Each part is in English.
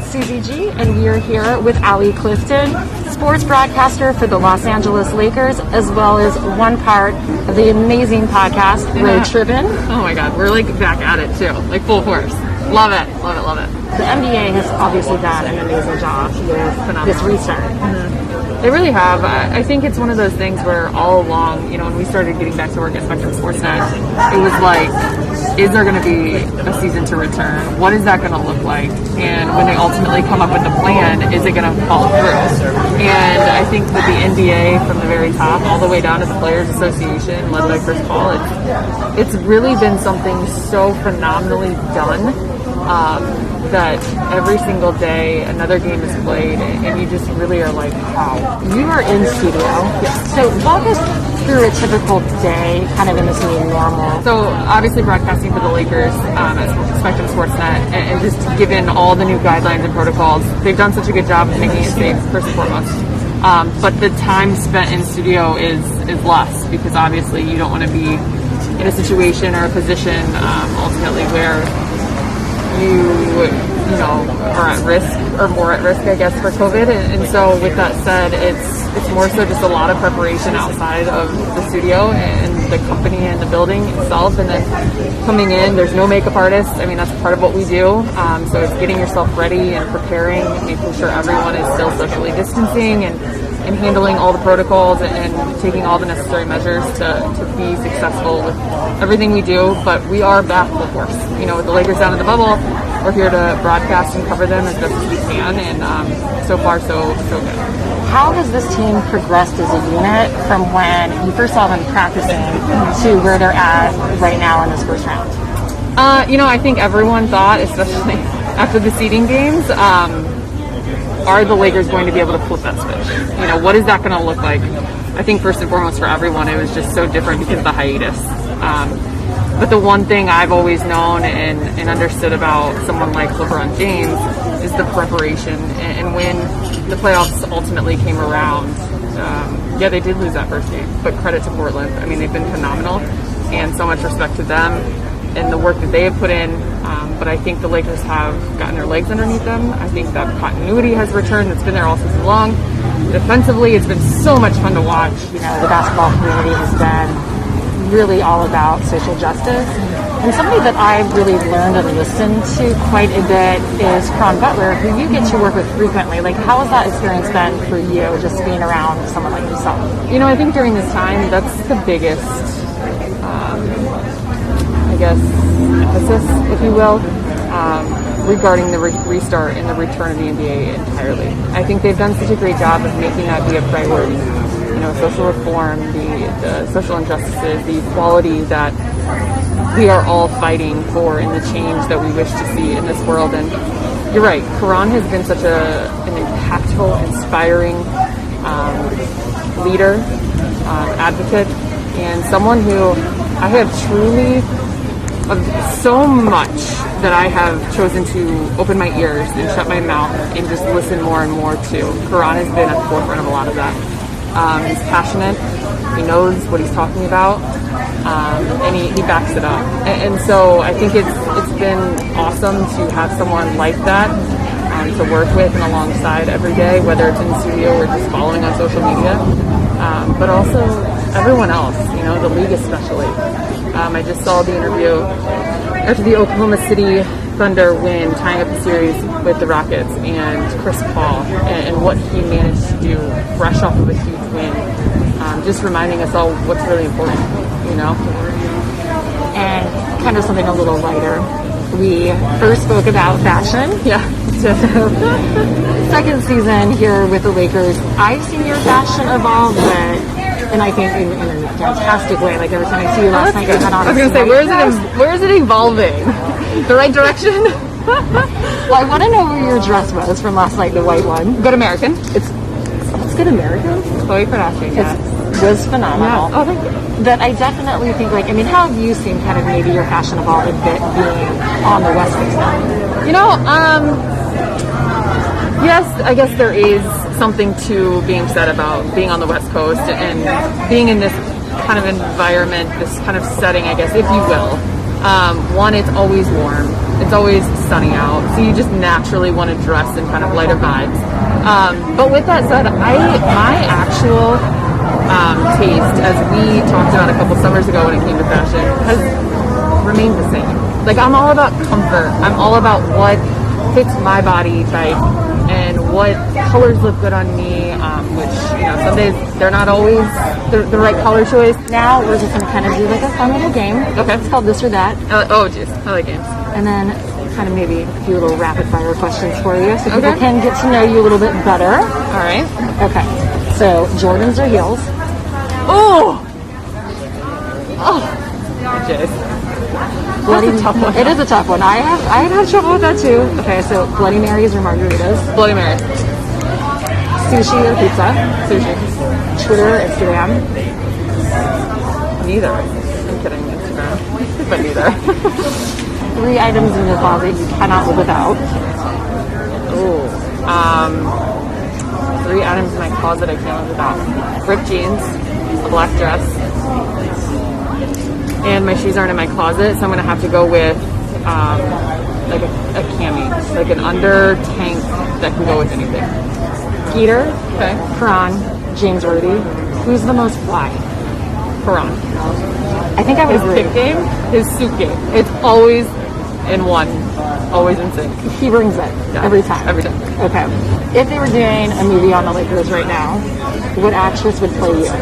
CZG, and we are here with Allie Clifton, sports broadcaster for the Los Angeles Lakers, as well as one part of the amazing podcast, Road Trippin'. Oh my God, we're like back at it too, like full force. Love it, love it, love it. The NBA has obviously done an amazing job with this restart. They really have. I think it's one of those things where all along, when we started getting back to work at Spectrum Sportsnet, it was like, is there going to be a season to return? What is that going to look like? And when they ultimately come up with the plan, is it going to follow through? And I think with the NBA from the very top all the way down to the Players Association, led by Chris Paul, it's really been something so phenomenally done. That every single day another game is played, and you just really are like, wow. You are in studio. Yes. So walk us through a typical day, kind of in this new normal. So obviously broadcasting for the Lakers at Spectrum Sportsnet, and just given all the new guidelines and protocols, they've done such a good job of making it safe, first and foremost. But the time spent in studio is less, because obviously you don't want to be in a situation or a position ultimately where you are at risk, or more at risk, I guess, for COVID. And so with that said, it's more so just a lot of preparation outside of the studio and the company and the building itself. And then coming in, there's no makeup artists. I mean, that's part of what we do. So it's getting yourself ready and preparing, making sure everyone is still socially distancing and handling all the protocols and taking all the necessary measures to be successful with everything we do. But we are back full force. With the Lakers down in the bubble, we're here to broadcast and cover them as best as we can, and so far so good. How has this team progressed as a unit from when you first saw them practicing to where they're at right now in this first round? I think everyone thought, especially after the seeding games, are the Lakers going to be able to flip that switch? What is that going to look like? I think first and foremost for everyone, it was just so different because of the hiatus. But the one thing I've always known and understood about someone like LeBron James is the preparation. And when the playoffs ultimately came around, they did lose that first game, but credit to Portland. I mean, they've been phenomenal, and so much respect to them and the work that they have put in. But I think the Lakers have gotten their legs underneath them. I think that continuity has returned. It's been there all season long. Defensively, it's been so much fun to watch. The basketball community has been really all about social justice. And somebody that I've really learned and listened to quite a bit is Caron Butler, who you get to work with frequently. Like, how has that experience been for you, just being around someone like yourself? I think during this time, that's the biggest, emphasis, if you will, regarding the restart and the return of the NBA entirely. I think they've done such a great job of making that be a priority. Social reform, the social injustices, the equality that we are all fighting for, and the change that we wish to see in this world. And you're right, Caron has been such an impactful, inspiring leader, advocate, and someone who I have truly, so much that I have chosen to open my ears and shut my mouth and just listen more and more to. Caron has been at the forefront of a lot of that. He's passionate, he knows what he's talking about, and he backs it up. And so I think it's been awesome to have someone like that to work with and alongside every day, whether it's in the studio or just following on social media, but also everyone else, the league especially. I just saw the interview after the Oklahoma City Thunder win, tying up the series with the Rockets, and Chris Paul and what he managed to do fresh off of a huge win, just reminding us all what's really important, And kind of something a little lighter. We first spoke about fashion. Yeah. Second season here with the Lakers, I've seen your fashion evolve, and I think in a fantastic way. Like every time I see you last night, you had on. I was going to say, where is it evolving? The right direction? Well, I want to know where your dress was from last night, the white one. Good American. It's Good American? Chloe Kardashian, yeah. It was phenomenal. Yeah. Oh, thank you. That I definitely think, how have you seen kind of maybe your fashion evolve a bit being on the West Coast now? Yes, I guess there is something to being said about being on the West Coast and being in this kind of environment, this kind of setting, I guess, if you will. One, it's always warm. it's always sunny out, so you just naturally want to dress in kind of lighter vibes. But with that said, my actual taste, as we talked about a couple summers ago when it came to fashion, has remained the same. Like, I'm all about comfort. I'm all about what fits my body type and what colors look good on me, which, some days they're not always the right color choice. Now we're just going to kind of do like a fun little game. Okay. It's called This or That. Oh, jeez. I like games. And then kind of maybe a few little rapid fire questions for you so people can get to know you a little bit better. All right. Okay. So, Jordans or heels? Oh! Jeez. That's a tough one. It is a tough one. I have trouble with that too. Okay, so Bloody Marys or margaritas? Bloody Mary. Sushi or pizza? Sushi. Twitter or Instagram? Neither. I'm kidding. Instagram. But neither. 3 items in your closet you cannot live without. Ooh. 3 items in my closet I can't live without. Ripped jeans, a black dress, and my shoes aren't in my closet, so I'm gonna have to go with like a cami, like an under tank that can go with anything. Skeeter, Okay. Karan, James Worthy. Who's the most fly? Karan. I think I would His agree. pick game, his suit game. It's always in one, always in sync. He brings it every time. Every time. Okay. If they were doing a movie on the Lakers right now, what actress would play you?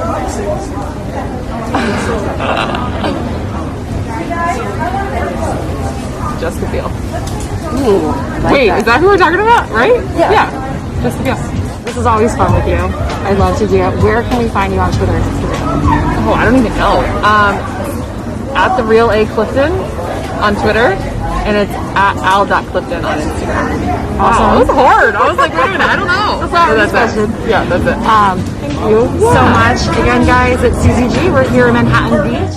Jessica Biel. Ooh, like Wait, that. is that who we're talking about? Right? Yeah. Jessica Biel. This is always fun with you. I love to do it. Where can we find you on Twitter and Instagram? Oh, I don't even know. At the real A Clifton on Twitter, and it's at al.clifton on Instagram. Awesome. Wow, it was hard. I was like, wait a minute, I don't know. That's That's it. Yeah, that's it. Thank you so much. Again, guys, it's CZG. We're here in Manhattan Beach.